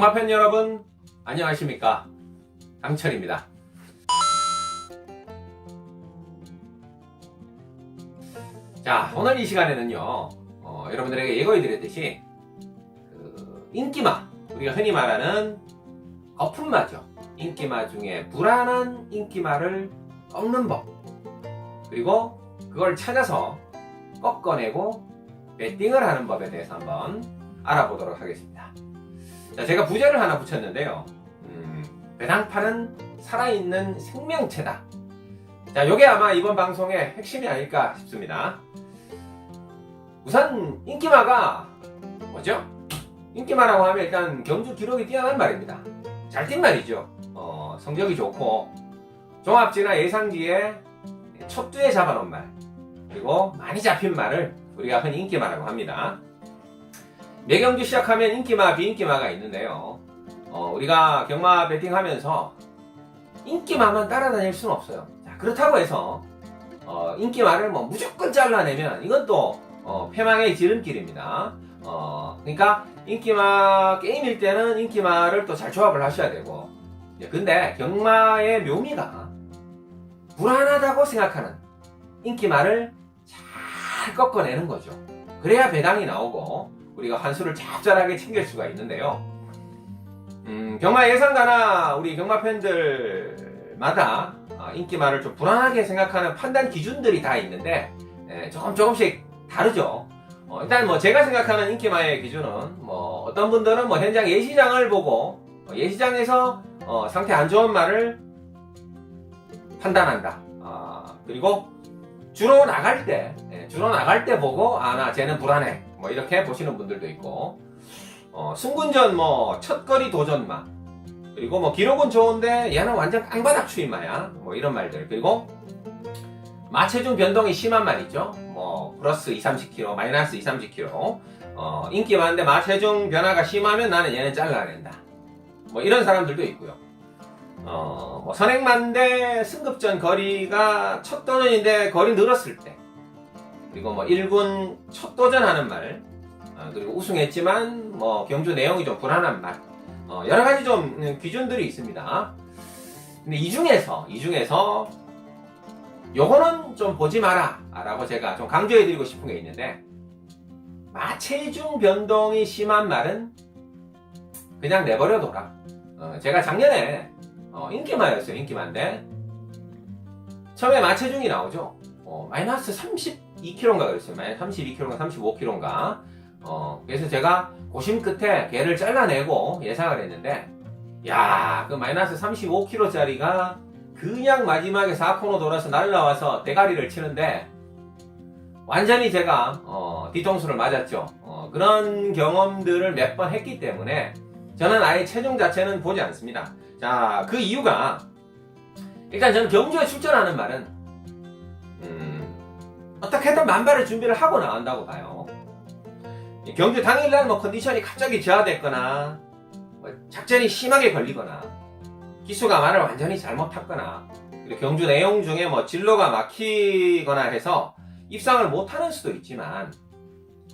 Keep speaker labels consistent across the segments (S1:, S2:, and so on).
S1: 경마팬 여러분 안녕하십니까, 강철입니다. 자, 오늘 이 시간에는요 여러분들에게 예고해 드렸듯이 인기마, 우리가 흔히 말하는 거품마죠. 인기마 중에 불안한 인기마를 꺾는 법, 그리고 그걸 찾아서 꺾어내고 배팅을 하는 법에 대해서 한번 알아보도록 하겠습니다. 자, 제가 부제를 하나 붙였는데요. 배당판은 살아있는 생명체다. 자, 요게 아마 이번 방송의 핵심이 아닐까 싶습니다. 우선 인기마가 뭐죠? 인기마라고 하면 일단 경주 기록이 뛰어난 말입니다. 잘 뛴 말이죠. 성적이 좋고 종합지나 예상지에 첫 두에 잡아놓은 말, 그리고 많이 잡힌 말을 우리가 흔히 인기마라고 합니다. 매경주 시작하면 인기마, 비인기마가 있는데요. 우리가 경마 배팅하면서 인기마만 따라다닐 수는 없어요. 자, 그렇다고 해서 인기마를 뭐 무조건 잘라내면 이건 또 패망의 지름길입니다. 그러니까 인기마 게임일 때는 인기마를 또 잘 조합을 하셔야 되고, 근데 경마의 묘미가 불안하다고 생각하는 인기마를 잘 꺾어내는 거죠. 그래야 배당이 나오고 우리가 환수를 적절하게 챙길 수가 있는데요. 경마 예상가나 우리 경마 팬들마다 인기마를 좀 불안하게 생각하는 판단 기준들이 다 있는데 조금씩 다르죠. 일단 뭐 제가 생각하는 인기마의 기준은 뭐 어떤 분들은 뭐 현장 예시장을 보고 예시장에서 상태 안 좋은 말을 판단한다. 그리고 주로 나갈 때 보고 나 쟤는 불안해, 뭐 이렇게 보시는 분들도 있고, 승군전 뭐 첫거리 도전마, 그리고 뭐 기록은 좋은데 얘는 완전 깡바닥 추임마야, 뭐 이런 말들. 그리고 마체중 변동이 심한 말 있죠. 뭐 플러스 20-30kg, 마이너스 20-30kg. 인기 많은데 마체중 변화가 심하면 나는 얘는 잘라낸다, 뭐 이런 사람들도 있고요. 뭐 선행만대 승급전 거리가 첫 도전인데 거리 늘었을 때, 그리고 뭐 1군 첫 도전하는 말, 그리고 우승했지만 뭐 경주 내용이 좀 불안한 말, 여러 가지 좀 기준들이 있습니다. 근데 이 중에서 요거는 좀 보지 마라 라고 제가 좀 강조해 드리고 싶은 게 있는데, 마체중 변동이 심한 말은 그냥 내버려둬라. 제가 작년에 인기마였어요. 인기마인데 처음에 마체중이 나오죠. 마이너스 32kg인가 그랬어요. 마이너스 32kg인가 35kg인가. 그래서 제가 고심 끝에 걔를 잘라내고 예상을 했는데, 그 마이너스 35kg짜리가 그냥 마지막에 4코너 돌아서 날라와서 대가리를 치는데 완전히 제가 뒤통수를 맞았죠. 그런 경험들을 몇 번 했기 때문에 저는 아예 체중 자체는 보지 않습니다. 자, 그 이유가, 일단 저는 경주에 출전하는 말은 어떻게든 만발의 준비를 하고 나온다고 봐요. 경주 당일날 뭐 컨디션이 갑자기 저하됐거나, 뭐 작전이 심하게 걸리거나, 기수가 말을 완전히 잘못 탔거나, 그리고 경주 내용 중에 뭐 진로가 막히거나 해서 입상을 못하는 수도 있지만,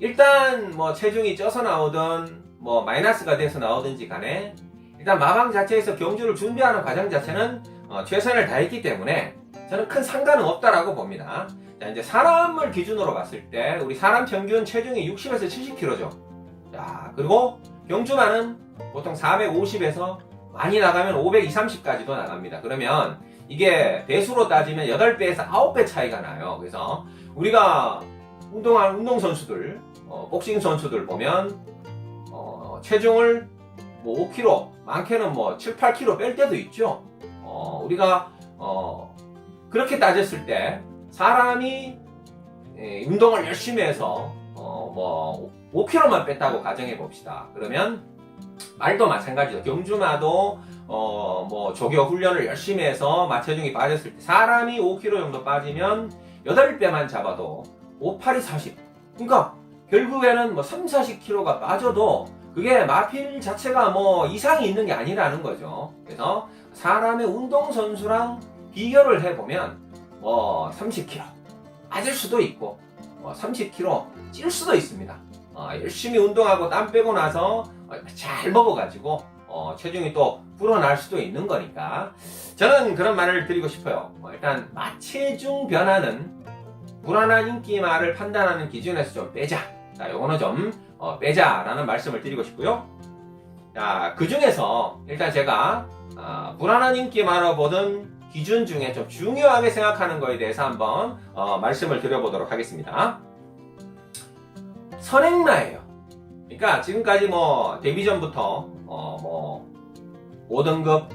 S1: 일단 뭐 체중이 쪄서 나오든 뭐 마이너스가 돼서 나오든지 간에 일단 마방 자체에서 경주를 준비하는 과정 자체는 최선을 다했기 때문에 저는 큰 상관은 없다라고 봅니다. 자, 이제 사람을 기준으로 봤을 때 우리 사람 평균 체중이 60에서 70kg죠. 자, 그리고 경주마는 보통 450에서 많이 나가면 520, 30까지도 나갑니다. 그러면 이게 배수로 따지면 8배에서 9배 차이가 나요. 그래서 우리가 운동한 운동선수들, 복싱 선수들 보면 체중을 뭐 5kg, 많게는 뭐 7, 8kg 뺄 때도 있죠. 우리가 그렇게 따졌을 때 사람이 운동을 열심히 해서 뭐 5kg만 뺐다고 가정해 봅시다. 그러면 말도 마찬가지죠. 경주마도 뭐 조교 훈련을 열심히 해서 마체중이 빠졌을 때 사람이 5kg 정도 빠지면 8배만 잡아도 5, 8이 40. 그러니까 결국에는 뭐 3, 40kg가 빠져도 그게 마필 자체가 뭐 이상이 있는 게 아니라는 거죠. 그래서 사람의 운동선수랑 비교를 해보면 뭐 30kg 빠질 수도 있고 30kg 찔 수도 있습니다. 열심히 운동하고 땀 빼고 나서 잘 먹어가지고 체중이 또 불어날 수도 있는 거니까 저는 그런 말을 드리고 싶어요. 일단 마체중 변화는 불안한 인기말을 판단하는 기준에서 좀 빼자. 자, 요거는 좀 빼자라는 말씀을 드리고 싶고요. 자, 그 중에서 일단 제가 불안한 인기말을 보던 기준 중에 좀 중요하게 생각하는 거에 대해서 한번 말씀을 드려보도록 하겠습니다. 선행마예요. 그러니까 지금까지 뭐 데뷔 전부터 뭐 5등급,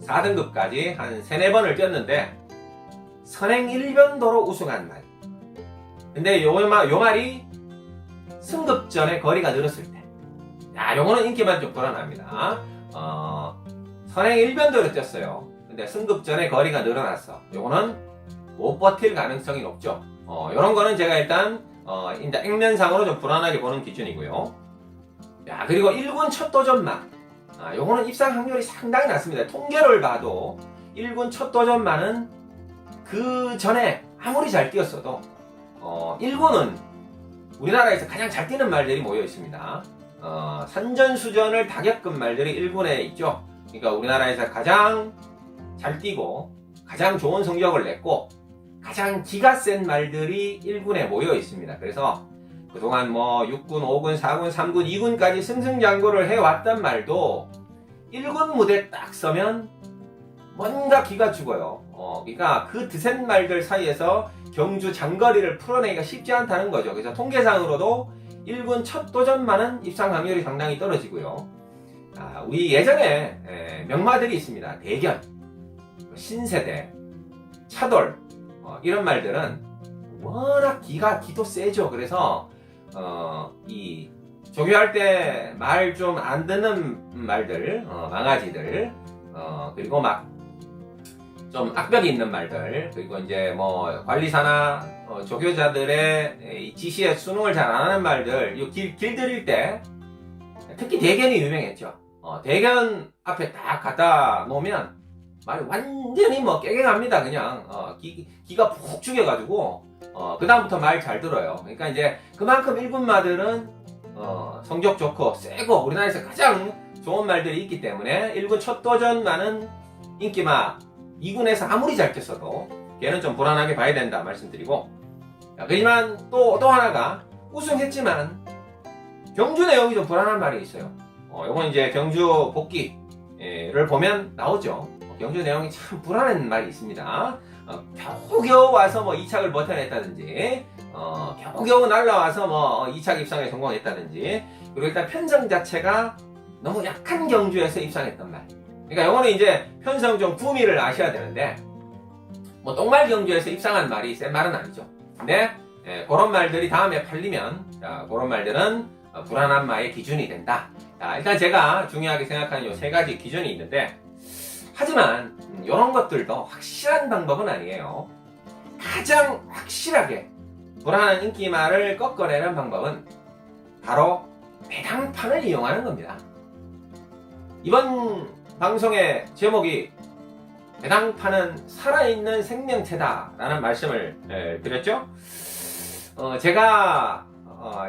S1: 4등급까지 한 3, 4번을 뛰었는데 선행 1변도로 우승한 말. 근데 요 말이 승급전의 거리가 늘었을 때. 야, 요거는 인기만 좀 불안합니다. 선행 1변도로 뛰었어요. 근데 승급전의 거리가 늘어났어. 요거는 못 버틸 가능성이 높죠. 요런 거는 제가 일단 액면상으로 좀 불안하게 보는 기준이고요. 야, 그리고 1군 첫 도전만. 요거는 입상 확률이 상당히 낮습니다. 통계를 봐도 1군 첫 도전만은 그 전에 아무리 잘 뛰었어도 1군은 우리나라에서 가장 잘 뛰는 말들이 모여 있습니다. 산전수전을 다 겪은 말들이 1군에 있죠. 그러니까 우리나라에서 가장 잘 뛰고 가장 좋은 성적을 냈고 가장 기가 센 말들이 1군에 모여 있습니다. 그래서 그동안 뭐 6군, 5군, 4군, 3군, 2군까지 승승장구를 해왔단 말도 1군 무대 딱 서면 뭔가 기가 죽어요. 그러니까 그 드센 말들 사이에서 경주 장거리를 풀어내기가 쉽지 않다는 거죠. 그래서 통계상으로도 1군 첫 도전만은 입상 확률이 상당히 떨어지고요. 우리 예전에 명마들이 있습니다. 대견, 신세대, 차돌 이런 말들은 워낙 기도 세죠. 그래서 이 조교할 때 말 좀 안 듣는 말들, 망아지들, 그리고 막 좀 악벽이 있는 말들, 그리고 이제 뭐 관리사나 조교자들의 지시에 순응을 잘 안 하는 말들, 이 길들일 때 특히 대견이 유명했죠. 대견 앞에 딱 갖다 놓으면 말이 완전히 뭐 깨갱합니다. 그냥 기가 푹 죽여가지고 그 다음부터 말 잘 들어요. 그러니까 이제 그만큼 1군마들은 성적 좋고 세고 우리나라에서 가장 좋은 말들이 있기 때문에 1군 첫 도전만은 인기마 2군에서 아무리 잘 뛰었어도 걔는 좀 불안하게 봐야 된다 말씀드리고, 그지만 또 하나가 우승했지만 경주 내용이 좀 불안한 말이 있어요. 요건 이제 경주 복귀를 보면 나오죠. 경주 내용이 참 불안한 말이 있습니다. 겨우겨우 와서 뭐 2착을 버텨냈다든지, 겨우겨우 날라와서 뭐 2착 입상에 성공했다든지, 그리고 일단 편성 자체가 너무 약한 경주에서 입상했던 말. 그러니까 요거는 이제 편성 좀 구미를 아셔야 되는데, 뭐 똥말 경주에서 입상한 말이 센 말은 아니죠. 근데 그런 말들이 다음에 팔리면 그런 말들은 불안한 마의 기준이 된다. 일단 제가 중요하게 생각하는 요 3가지 기준이 있는데, 하지만 이런 것들도 확실한 방법은 아니에요. 가장 확실하게 불안한 인기말을 꺾어내는 방법은 바로 배당판을 이용하는 겁니다. 이번 방송의 제목이 배당판은 살아있는 생명체다 라는 말씀을 드렸죠. 제가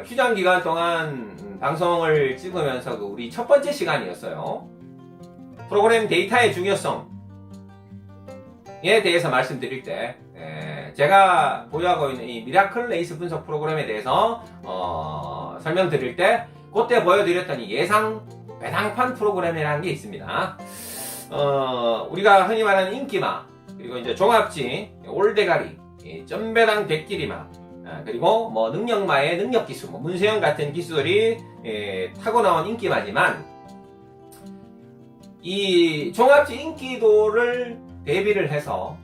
S1: 휴장 기간 동안 방송을 찍으면서 우리 첫 번째 시간이었어요. 프로그램 데이터의 중요성에 대해서 말씀드릴 때 제가 보유하고 있는 이 미라클 레이스 분석 프로그램에 대해서 설명드릴 때 그때 보여드렸던 이 예상 배당판 프로그램이라는 게 있습니다. 우리가 흔히 말하는 인기마, 그리고 이제 종합지, 올대가리, 점배당 백길이마, 그리고 뭐 능력마의 능력기수, 뭐 문세영 같은 기수들이 타고 나온 인기마지만, 이 종합지 인기도를 대비를 해서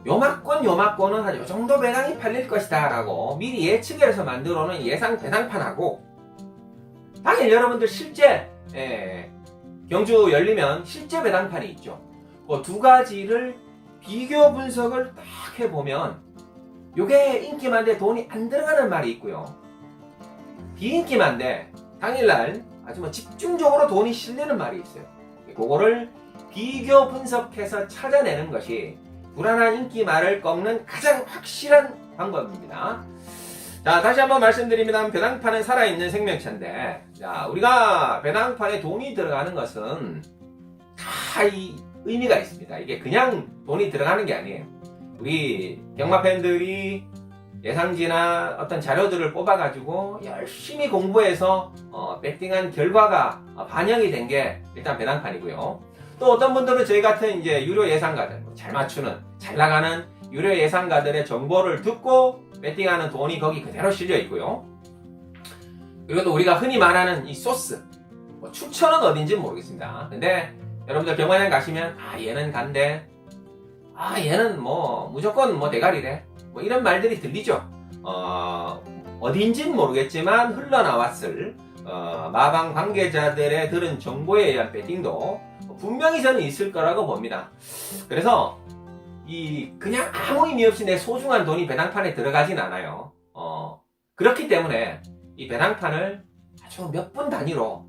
S1: 요마권은 한 요정도 배당이 팔릴 것이다 라고 미리 예측해서 만들어 놓은 예상 배당판하고, 당일 여러분들 실제 경주 열리면 실제 배당판이 있죠. 그 2가지를 비교 분석을 딱 해보면 요게 인기만데 돈이 안 들어가는 말이 있고요, 비인기만데 당일날 아주 뭐 집중적으로 돈이 실리는 말이 있어요. 그거를 비교 분석해서 찾아내는 것이 불안한 인기말을 꺾는 가장 확실한 방법입니다. 자, 다시 한번 말씀드립니다. 배당판은 살아있는 생명체인데, 자, 우리가 배당판에 돈이 들어가는 것은 다 의미가 있습니다. 이게 그냥 돈이 들어가는 게 아니에요. 우리 경마 팬들이 예상지나 어떤 자료들을 뽑아가지고 열심히 공부해서 배팅한 결과가 반영이 된 게 일단 배당판이고요. 또 어떤 분들은 저희 같은 이제 유료 예상가들, 잘 맞추는, 잘 나가는 유료 예상가들의 정보를 듣고 배팅하는 돈이 거기 그대로 실려 있고요. 그리고 또 우리가 흔히 말하는 이 소스, 출처는 어딘지는 모르겠습니다. 근데 여러분들 경마장 가시면 얘는 간대, 얘는 무조건 대가리래, 이런 말들이 들리죠. 어딘지는 모르겠지만 흘러나왔을 마방 관계자들의 들은 정보에 의한 배팅도 분명히 저는 있을 거라고 봅니다. 그래서 그냥 아무 의미 없이 내 소중한 돈이 배당판에 들어가진 않아요. 그렇기 때문에 이 배당판을 아주 몇 분 단위로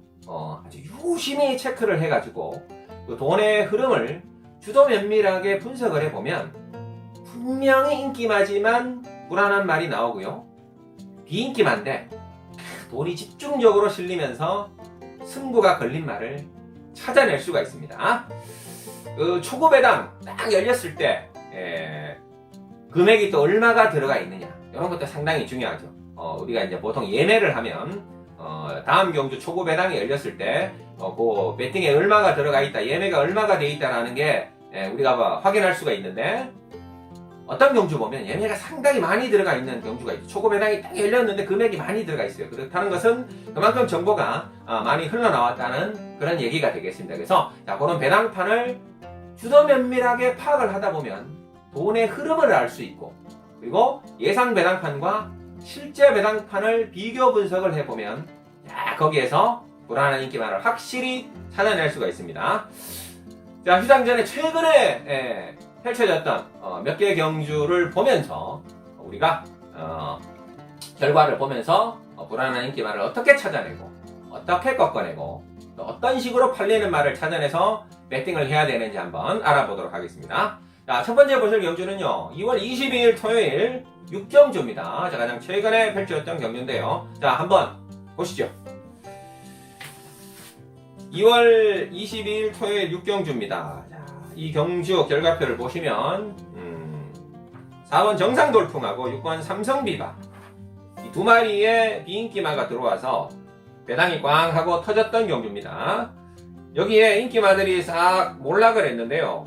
S1: 아주 유심히 체크를 해가지고 그 돈의 흐름을 주도 면밀하게 분석을 해보면 분명히 인기마지만 불안한 말이 나오고요. 비인기만데 돈이 집중적으로 실리면서 승부가 걸린 말을 찾아낼 수가 있습니다. 초고 배당 딱 열렸을 때 금액이 또 얼마가 들어가 있느냐, 이런 것도 상당히 중요하죠. 우리가 이제 보통 예매를 하면 다음 경주 초고 배당이 열렸을 때 그 배팅에 얼마가 들어가 있다, 예매가 얼마가 돼 있다라는 게 우리가 확인할 수가 있는데, 어떤 경주 보면 예매가 상당히 많이 들어가 있는 경주가 있죠. 초고 배당이 딱 열렸는데 금액이 많이 들어가 있어요. 그렇다는 것은 그만큼 정보가 많이 흘러나왔다는 그런 얘기가 되겠습니다. 그래서 그런 배당판을 주도 면밀하게 파악을 하다 보면 돈의 흐름을 알 수 있고, 그리고 예상 배당판과 실제 배당판을 비교 분석을 해보면 거기에서 불안한 인기만을 확실히 찾아낼 수가 있습니다. 자, 휴장전에 최근에 펼쳐졌던 몇 개의 경주를 보면서 우리가 결과를 보면서 불안한 인기만을 어떻게 찾아내고 어떻게 꺾어내고 또 어떤 식으로 팔리는 말을 찾아내서 배팅을 해야 되는지 한번 알아보도록 하겠습니다. 자, 첫 번째 보실 경주는요, 2월 22일 토요일 6경주입니다. 자, 가장 최근에 펼쳐졌던 경주인데요. 자, 한번 보시죠. 2월 22일 토요일 6경주입니다. 자, 이 경주 결과표를 보시면 4번 정상돌풍하고 6번 삼성비바, 이 두 마리의 비인기마가 들어와서 배당이 꽝 하고 터졌던 경주입니다. 여기에 인기마들이 싹 몰락을 했는데요.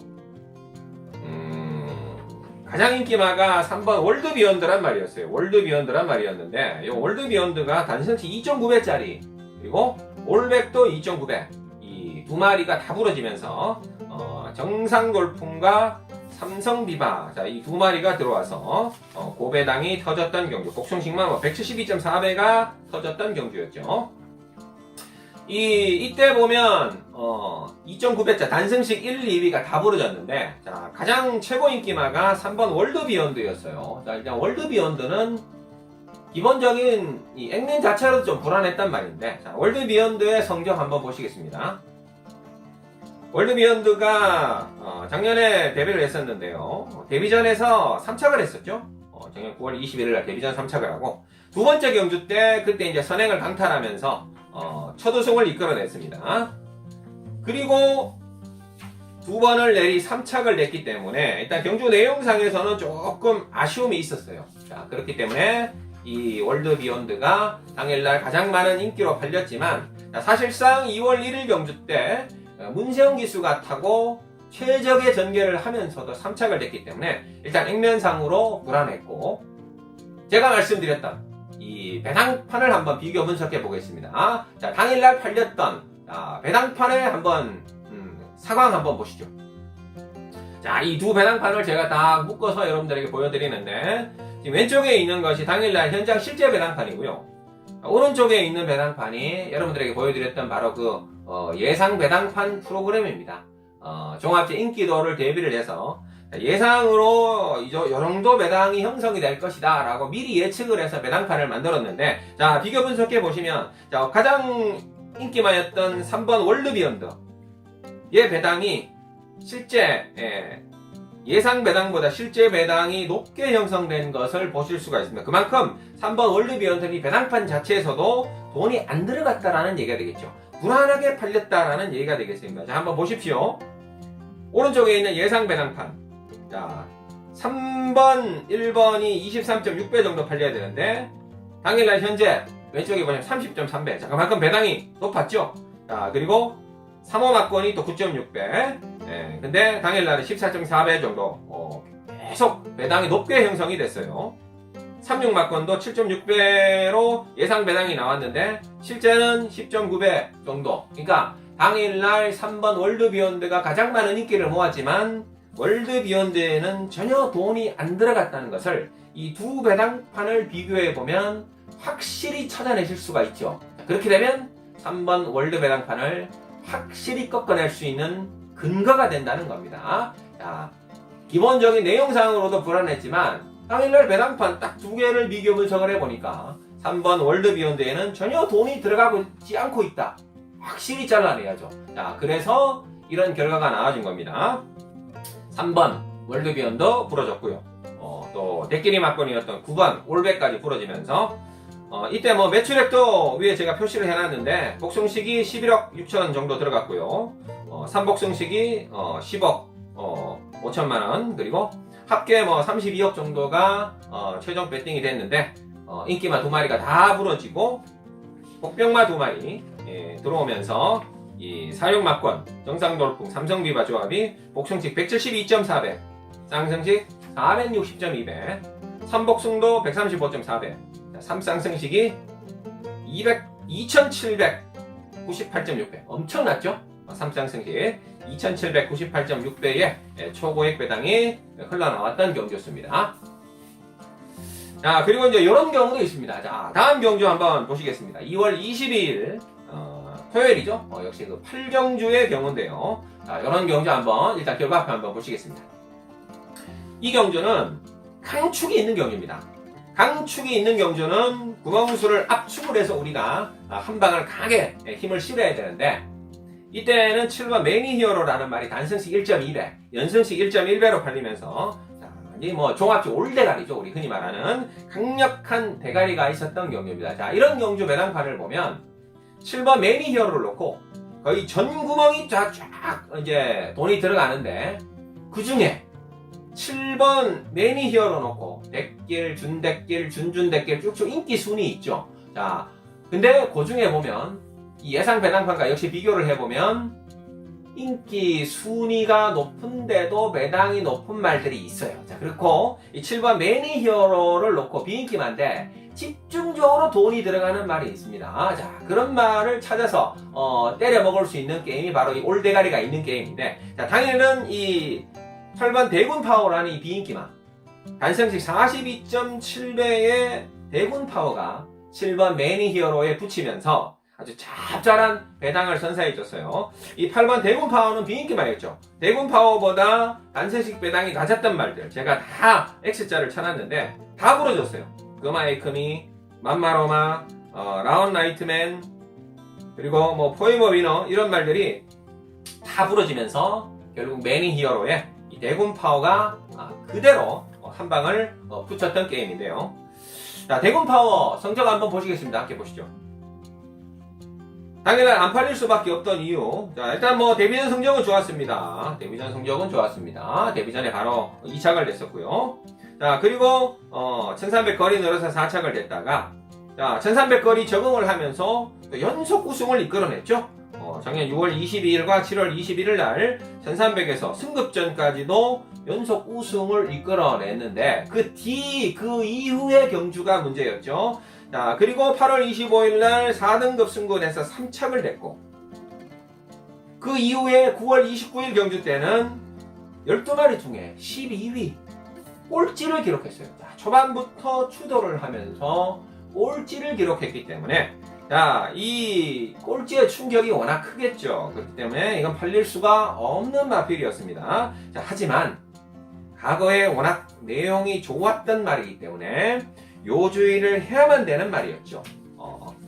S1: 가장 인기마가 3번 월드비욘드란 말이었어요. 월드비욘드란 말이었는데, 이 월드비욘드가 단선치 2.9배짜리, 그리고 올백도 2.9배, 이 두 마리가 다 부러지면서 정상돌풍과 삼성비바, 자, 이 두 마리가 들어와서 고배당이 터졌던 경주, 복숭식만 172.4배가 터졌던 경주였죠. 이때 보면 2.9배짜 단승식 1, 2위가 다 부러졌는데, 자, 가장 최고 인기마가 3번 월드비욘드였어요. 자, 일단 월드비욘드는 기본적인 이 액면 자체로도 좀 불안했단 말인데, 자, 월드비욘드의 성적 한번 보시겠습니다. 월드비욘드가 작년에 데뷔를 했었는데요. 데뷔전에서 3착을 했었죠. 작년 9월 21일날 데뷔전 3착을 하고, 두 번째 경주 때 그때 이제 선행을 강탈하면서 첫 우승을 이끌어냈습니다. 그리고 두 번을 내리 3착을 냈기 때문에 일단 경주 내용상에서는 조금 아쉬움이 있었어요. 자, 그렇기 때문에 이 월드비욘드가 당일날 가장 많은 인기로 팔렸지만, 자, 사실상 2월 1일 경주 때 문세영 기수가 타고 최적의 전개를 하면서도 3착을 냈기 때문에 일단 액면상으로 불안했고, 제가 말씀드렸던 이 배당판을 한번 비교 분석해 보겠습니다. 자, 당일날 팔렸던 배당판에 한번 상황 한번 보시죠. 자, 이 두 배당판을 제가 다 묶어서 여러분들에게 보여드리는데, 지금 왼쪽에 있는 것이 당일날 현장 실제 배당판이고요. 오른쪽에 있는 배당판이 여러분들에게 보여드렸던 바로 그 예상 배당판 프로그램입니다. 종합제 인기도를 대비를 해서 예상으로 이 정도 배당이 형성이 될 것이다 라고 미리 예측을 해서 배당판을 만들었는데, 자, 비교 분석해 보시면, 자, 가장 인기마였던 3번 월드비욘드 얘 배당이 실제 예상 배당보다 실제 배당이 높게 형성된 것을 보실 수가 있습니다. 그만큼 3번 월드비욘드는 배당판 자체에서도 돈이 안 들어갔다라는 얘기가 되겠죠. 불안하게 팔렸다라는 얘기가 되겠습니다. 자, 한번 보십시오. 오른쪽에 있는 예상 배당판. 자, 3번, 1번이 23.6배 정도 팔려야 되는데 당일날 현재 왼쪽에 보시면 30.3배. 자, 그만큼 배당이 높았죠. 자, 그리고 3호 막권이 또 9.6배. 예, 근데 당일날은 14.4배 정도 계속 배당이 높게 형성이 됐어요. 36 막권도 7.6배로 예상 배당이 나왔는데 실제는 10.9배 정도. 그러니까 당일날 3번 월드비욘드가 가장 많은 인기를 모았지만 월드비욘드에는 전혀 돈이 안 들어갔다는 것을 이 두 배당판을 비교해 보면 확실히 찾아내실 수가 있죠. 그렇게 되면 3번 월드 배당판을 확실히 꺾어낼 수 있는 근거가 된다는 겁니다. 자, 기본적인 내용상으로도 불안했지만 당일날 배당판 딱 두 개를 비교 분석을 해보니까 3번 월드비욘드에는 전혀 돈이 들어가고 있지 않고 있다. 확실히 잘라내야죠. 자, 그래서 이런 결과가 나와준 겁니다. 3번 월드비욘드 부러졌고요. 또 대끼리 막권이었던 9번 올백까지 부러지면서 이때 뭐 매출액도 위에 제가 표시를 해놨는데 복송식이 11억 6천 정도 들어갔고요. 3복송식이 10억 5천만원 그리고 합계 뭐 32억 정도가 최종 배팅이 됐는데 인기마 2마리가 다 부러지고 복병마 2마리 들어오면서 이 사육막권 정상돌풍 삼성비바 조합이 복송식 172.4배 쌍성식 460.2배 3복승도 135.4배 3쌍성식이 2798.6배 엄청났죠? 3쌍성식 2798.6배의 초고액 배당이 흘러나왔던 경주였습니다. 자, 그리고 이제 이런 경우도 있습니다. 자, 다음 경주 한번 보시겠습니다. 2월 22일 토요일이죠. 역시 그 8경주의 경우인데요. 자, 이런 경주 한번 일단 결과표 한번 보시겠습니다. 이 경주는 강축이 있는 경주입니다. 강축이 있는 경주는 구멍수를 압축을 해서 우리가 한 방을 강하게 힘을 실어야 되는데 이때는 7번 매니히어로라는 말이 단승식 1.2배, 연승식 1.1배로 팔리면서 이 뭐 종합주 올대가리죠. 우리 흔히 말하는 강력한 대가리가 있었던 경주입니다. 자, 이런 경주 배당판을 보면 7번 매니히어로를 놓고 거의 전 구멍이 쫙 이제 돈이 들어가는데 그 중에 7번 매니히어로 놓고 대길, 준대길, 준준대길 쭉쭉 인기 순위 있죠. 자, 근데 그 중에 보면 이 예상 배당판과 역시 비교를 해보면 인기 순위가 높은데도 배당이 높은 말들이 있어요. 자, 그렇고 이 7번 매니히어로를 놓고 비인기만데 집중적으로 돈이 들어가는 말이 있습니다. 자, 그런 말을 찾아서 때려 먹을 수 있는 게임이 바로 이 올대가리가 있는 게임인데, 자, 당일은 이 8번 대군파워라는 이 비인기만 단승식 42.7배의 대군파워가 7번 매니히어로에 붙이면서 아주 짭짤한 배당을 선사해줬어요. 이 8번 대군파워는 비인기만이었죠. 대군파워보다 단승식 배당이 낮았던 말들 제가 다 X자를 쳐놨는데 다 부러졌어요. 금아에이크미, 맘마로마, 라운 나이트맨, 그리고 뭐 포이머 위너 이런 말들이 다 부러지면서 결국 매니히어로의 이 대군 파워가 그대로 한 방을 붙였던 게임인데요. 자, 대군 파워 성적 한번 보시겠습니다. 함께 보시죠. 당일날 안 팔릴 수밖에 없던 이유. 자, 일단 뭐 데뷔전 성적은 좋았습니다. 데뷔전 성적은 좋았습니다. 데뷔전에 바로 2착을 냈었고요. 자, 그리고 1300 거리 늘어서 4착을 됐다가 자, 1300 거리 적응을 하면서 연속 우승을 이끌어냈죠. 작년 6월 22일과 7월 21일 날 1300에서 승급전까지도 연속 우승을 이끌어냈는데 그 이후의 경주가 문제였죠. 자, 그리고 8월 25일 날 4등급 승군에서 3착을 됐고 그 이후에 9월 29일 경주 때는 12마리 중에 12위 꼴찌를 기록했어요. 자, 초반부터 추돌을 하면서 꼴찌를 기록했기 때문에 자, 이 꼴찌의 충격이 워낙 크겠죠. 그렇기 때문에 이건 팔릴 수가 없는 마필이었습니다. 자, 하지만 과거에 워낙 내용이 좋았던 말이기 때문에 요주의를 해야만 되는 말이었죠.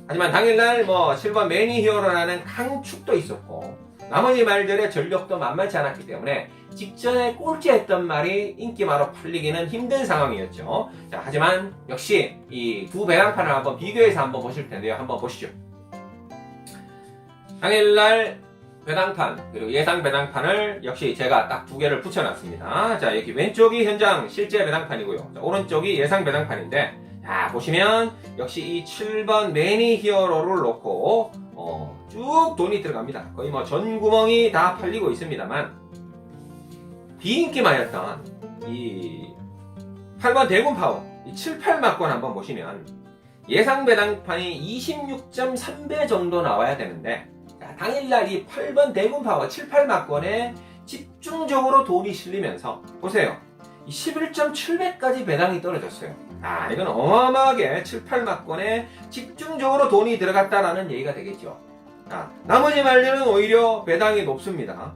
S1: 하지만 당일날 뭐 7번 매니히어로라는 강축도 있었고 나머지 말들의 전력도 만만치 않았기 때문에 직전에 꼴찌했던 말이 인기마로 팔리기는 힘든 상황이었죠. 자, 하지만 역시 이 두 배당판을 한번 비교해서 한번 보실 텐데요. 한번 보시죠. 당일날 배당판 그리고 예상 배당판을 역시 제가 딱 두 개를 붙여놨습니다. 자, 여기 왼쪽이 현장 실제 배당판이고요. 자, 오른쪽이 예상 배당판인데, 자, 보시면 역시 이 7번 매니 히어로를 놓고 쭉 돈이 들어갑니다. 거의 뭐 전 구멍이 다 팔리고 있습니다만, 비인기마였던 이 8번 대군 파워, 이 7, 8막권 한번 보시면 예상 배당판이 26.3배 정도 나와야 되는데, 자, 당일날 이 8번 대군 파워 7, 8막권에 집중적으로 돈이 실리면서 보세요. 11.7배까지 배당이 떨어졌어요. 아, 이건 어마어마하게 7, 8막권에 집중적으로 돈이 들어갔다라는 얘기가 되겠죠. 자, 나머지 말들은 오히려 배당이 높습니다.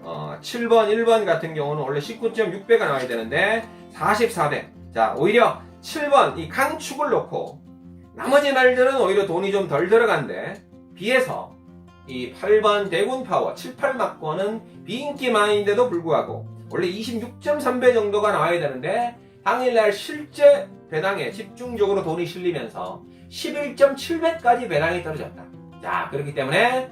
S1: 7번, 1번 같은 경우는 원래 19.6배가 나와야 되는데 44배. 자, 오히려 7번 이 강축을 놓고 나머지 말들은 오히려 돈이 좀 덜 들어간데, 비해서 이 8번 대군 파워 7, 8막권은 비인기마인데도 불구하고 원래 26.3배 정도가 나와야 되는데 당일날 실제 배당에 집중적으로 돈이 실리면서 11.7배까지 배당이 떨어졌다. 자, 그렇기 때문에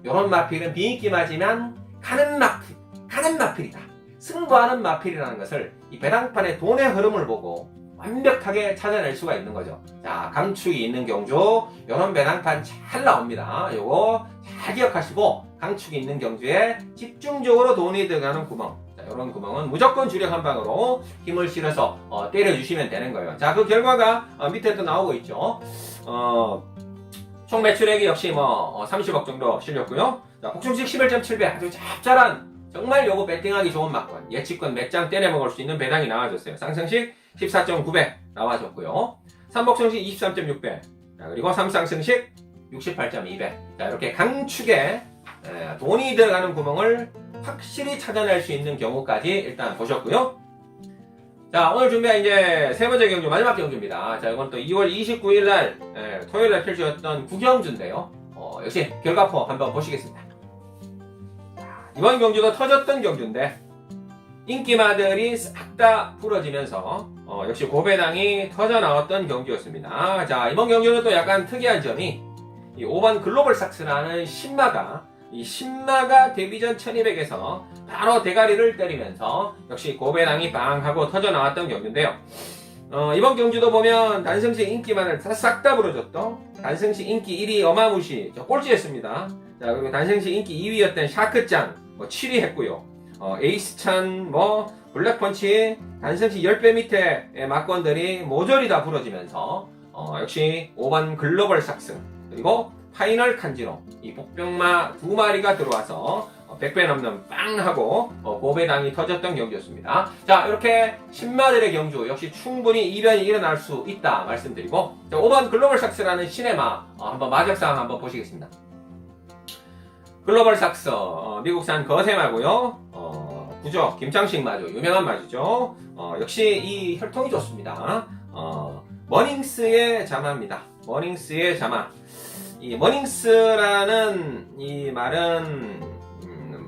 S1: 이런 마필은 비인기마지만 가는 마필이다. 승부하는 마필이라는 것을 이 배당판의 돈의 흐름을 보고 완벽하게 찾아낼 수가 있는 거죠. 자, 강축이 있는 경주, 이런 배당판 잘 나옵니다. 요거 잘 기억하시고, 강축이 있는 경주에 집중적으로 돈이 들어가는 구멍, 자, 이런 구멍은 무조건 주력 한 방으로 힘을 실어서 때려주시면 되는 거예요. 자, 그 결과가 밑에도 나오고 있죠. 총 매출액이 역시 30억 정도 실렸고요. 자, 복중식 11.7배, 아주 짭짤한, 정말 요거 배팅하기 좋은 막권, 예치권 몇 장 때려 먹을 수 있는 배당이 나와줬어요. 상승식 14.9배 나와줬고요. 삼복승식 23.6배, 그리고 삼상승식 68.2배. 자, 이렇게 강축에 돈이 들어가는 구멍을 확실히 찾아낼 수 있는 경우까지 일단 보셨고요. 자, 오늘 준비한 이제 세 번째 경주, 마지막 경주입니다. 자, 이건 또 2월 29일 날 토요일 날 펼쳐졌던 구경주인데요. 역시 결과표 한번 보시겠습니다. 자, 이번 경주도 터졌던 경주인데 인기마들이 싹 다 부러지면서 역시 고배당이 터져 나왔던 경주였습니다. 자, 이번 경주는 또 약간 특이한 점이 이 5번 글로벌 삭스라는 이 신마가 데뷔전 1200에서 바로 대가리를 때리면서 역시 고배당이 빵 하고 터져 나왔던 경주인데요. 이번 경주도 보면 단승식 인기만을 싹 다 부러졌던 단승식 인기 1위 어마무시 꼴찌했습니다. 자, 그리고 단승식 인기 2위였던 샤크짱 7위 했고요. 에이스찬 블랙펀치 단승식 10배 밑에 막권들이 모조리 다 부러지면서 역시 5번 글로벌 삭스 그리고 파이널 칸지로 이 복병마 두 마리가 들어와서 100배 넘는 빵 하고 고배당이 터졌던 경주였습니다. 자, 이렇게 신마들의 경주 역시 충분히 이변이 일어날 수 있다 말씀드리고, 자, 5번 글로벌 삭스라는 시네마 한번 마적상 한번 보시겠습니다. 글로벌 삭스 미국산 거세마고요. 구조 김창식 마주 유명한 마주죠. 역시 이 혈통이 좋습니다. 머닝스의 자마입니다. 머닝스의 자마. 이 머닝스라는 이 말은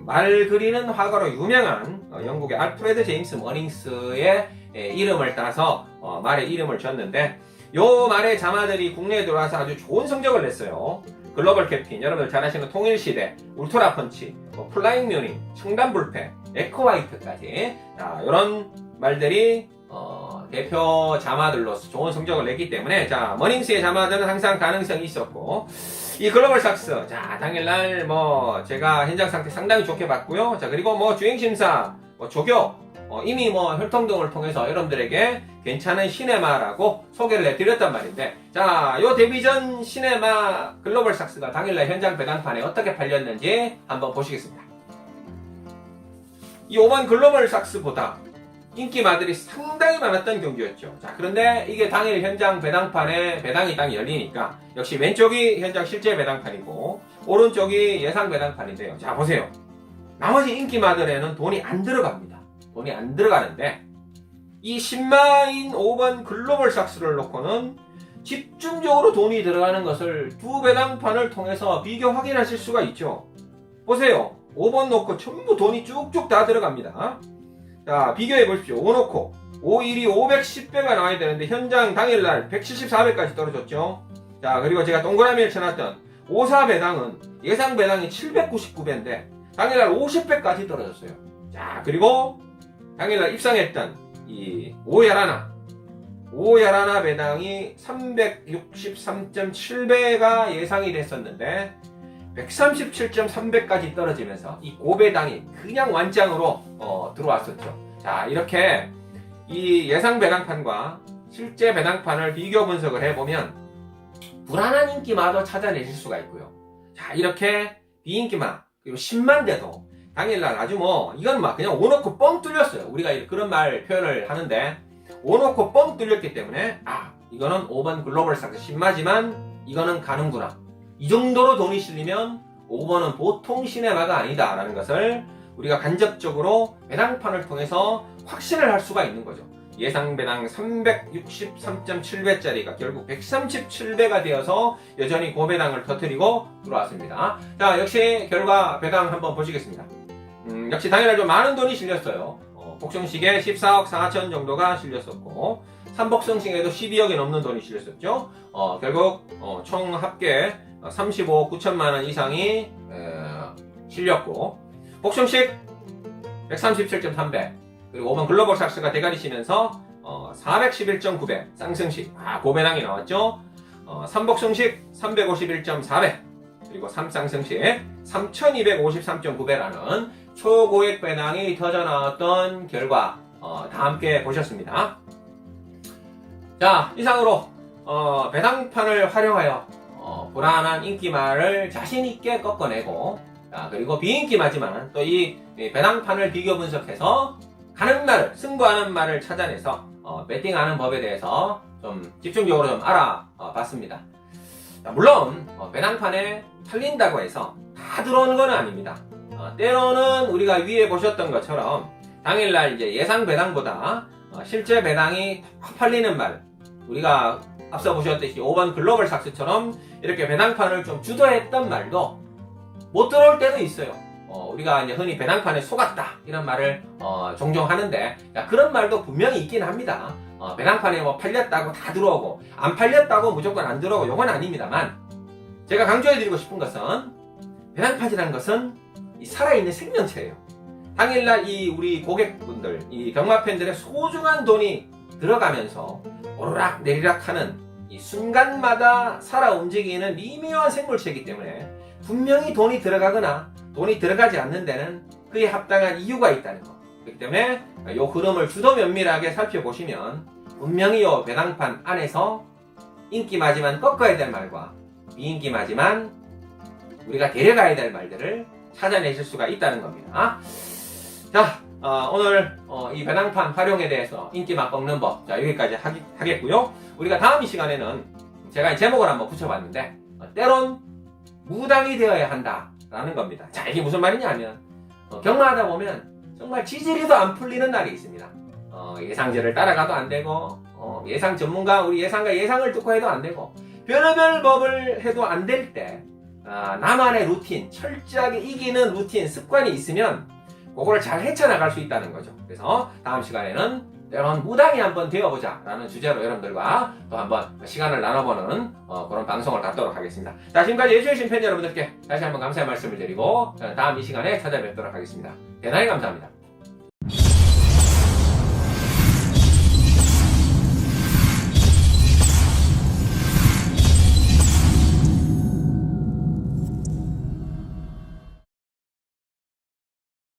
S1: 말 그리는 화가로 유명한 영국의 알프레드 제임스 머닝스의 이름을 따서 말의 이름을 줬는데, 요 말의 자마들이 국내에 들어와서 아주 좋은 성적을 냈어요. 글로벌 캡틴, 여러분들 잘 아시는 통일시대, 울트라 펀치, 플라잉 뮤닝, 청담불패, 에코화이트까지, 자, 이런 말들이 대표 자마들로서 좋은 성적을 냈기 때문에, 자, 머닝스의 자마들은 항상 가능성이 있었고, 이 글로벌 삭스, 자, 당일날 제가 현장 상태 상당히 좋게 봤고요. 자, 그리고 주행심사, 조교, 이미 혈통 등을 통해서 여러분들에게 괜찮은 시네마라고 소개를 해드렸단 말인데, 자, 요 데뷔전 시네마 글로벌 삭스가 당일날 현장 배당판에 어떻게 팔렸는지 한번 보시겠습니다. 이 5번 글로벌 삭스보다 인기마들이 상당히 많았던 경주였죠. 자, 그런데 이게 당일 현장 배당판에 배당이 딱 열리니까 역시 왼쪽이 현장 실제 배당판이고 오른쪽이 예상 배당판인데요. 자, 보세요. 나머지 인기마들에는 돈이 안 들어갑니다. 돈이 안 들어가는데 이 신마인 5번 글로벌 삭스를 놓고는 집중적으로 돈이 들어가는 것을 두 배당판을 통해서 비교 확인하실 수가 있죠. 보세요. 5번 놓고 전부 돈이 쭉쭉 다 들어갑니다. 자, 비교해 보십시오. 5 놓고 5 1이 510배가 나와야 되는데 현장 당일날 174배까지 떨어졌죠. 자, 그리고 제가 동그라미를 쳐놨던 54 배당은 예상 배당이 799배인데 당일날 50배까지 떨어졌어요. 자, 그리고 당일날 입상했던 이 5야라나 배당이 363.7배가 예상이 됐었는데 137.3배까지 떨어지면서 이 고배당이 그냥 완장으로 들어왔었죠. 자, 이렇게 이 예상 배당판과 실제 배당판을 비교 분석을 해보면 불안한 인기마도 찾아내실 수가 있고요. 자, 이렇게 비인기마 그리고 10만 대도 당일날 아주 이건 그냥 오놓고 뻥 뚫렸어요. 우리가 그런 말 표현을 하는데 오놓고 뻥 뚫렸기 때문에 이거는 5번 글로벌삭스 신마지만 이거는 가는구나. 이 정도로 돈이 실리면 5번은 보통 시네마가 아니다 라는 것을 우리가 간접적으로 배당판을 통해서 확신을 할 수가 있는 거죠. 예상 배당 363.7배짜리가 결국 137배가 되어서 여전히 고배당을 터뜨리고 들어왔습니다. 자, 역시 결과 배당 한번 보시겠습니다. 역시 당일날 좀 많은 돈이 실렸어요. 복성식에 14억 4천 정도가 실렸었고 삼복성식에도 12억이 넘는 돈이 실렸었죠. 결국 총 합계 35억 9천만 원 이상이 실렸고 복성식 137.3배 그리고 5번 글로벌삭스가 대가리 치면서 411.9배 쌍승식 고배당이 나왔죠. 삼복성식 351.4배 그리고 삼쌍승식 3253.9배라는 초고액 배당이 터져 나왔던 결과 다 함께 보셨습니다. 자, 이상으로 배당판을 활용하여 불안한 인기말을 자신있게 꺾어내고 그리고 비인기마지만 또 이 배당판을 비교 분석해서 가는 말을 승부하는 말을 찾아내서 배팅하는 법에 대해서 좀 집중적으로 좀 알아봤습니다. 물론 배당판에 팔린다고 해서 다 들어오는 건 아닙니다. 때로는 우리가 위에 보셨던 것처럼 당일날 이제 예상 배당보다 실제 배당이 확 팔리는 말 우리가 앞서 보셨듯이 5번 글로벌삭스처럼 이렇게 배당판을 좀 주도했던 말도 못 들어올 때도 있어요. 우리가 이제 흔히 배당판에 속았다 이런 말을 종종 하는데 그런 말도 분명히 있긴 합니다. 배당판에 팔렸다고 다 들어오고 안 팔렸다고 무조건 안 들어오고 요건 아닙니다만 제가 강조해드리고 싶은 것은 배당판이라는 것은 이 살아있는 생명체예요. 당일날 이 우리 고객분들 이 경마팬들의 소중한 돈이 들어가면서 오르락 내리락 하는 이 순간마다 살아 움직이는 미묘한 생물체이기 때문에 분명히 돈이 들어가거나 돈이 들어가지 않는 데는 그에 합당한 이유가 있다는 거. 그렇기 때문에 이 흐름을 주도 면밀하게 살펴보시면 분명히 이 배당판 안에서 인기마지만 꺾어야 될 말과 비인기마지만 우리가 데려가야 될 말들을 찾아내실 수가 있다는 겁니다. 자, 오늘 이 배당판 활용에 대해서 인기만 꺾는 법 여기까지 하겠고요. 우리가 다음 이 시간에는 제가 제목을 한번 붙여봤는데 때론 무당이 되어야 한다라는 겁니다. 자, 이게 무슨 말이냐면 경마하다 보면 정말 지지리도 안 풀리는 날이 있습니다. 예상제를 따라가도 안 되고 예상 전문가 우리 예상가 예상을 듣고 해도 안 되고 별의별 법을 해도 안 될 때 나만의 루틴 철저하게 이기는 루틴 습관이 있으면 그거를 잘 헤쳐나갈 수 있다는 거죠. 그래서 다음 시간에는 때론 무당이 한번 되어보자 라는 주제로 여러분들과 또 한번 시간을 나눠보는 그런 방송을 갖도록 하겠습니다. 자, 지금까지 예수의 팬 여러분들께 다시 한번 감사의 말씀을 드리고 다음 이 시간에 찾아뵙도록 하겠습니다. 대단히 감사합니다.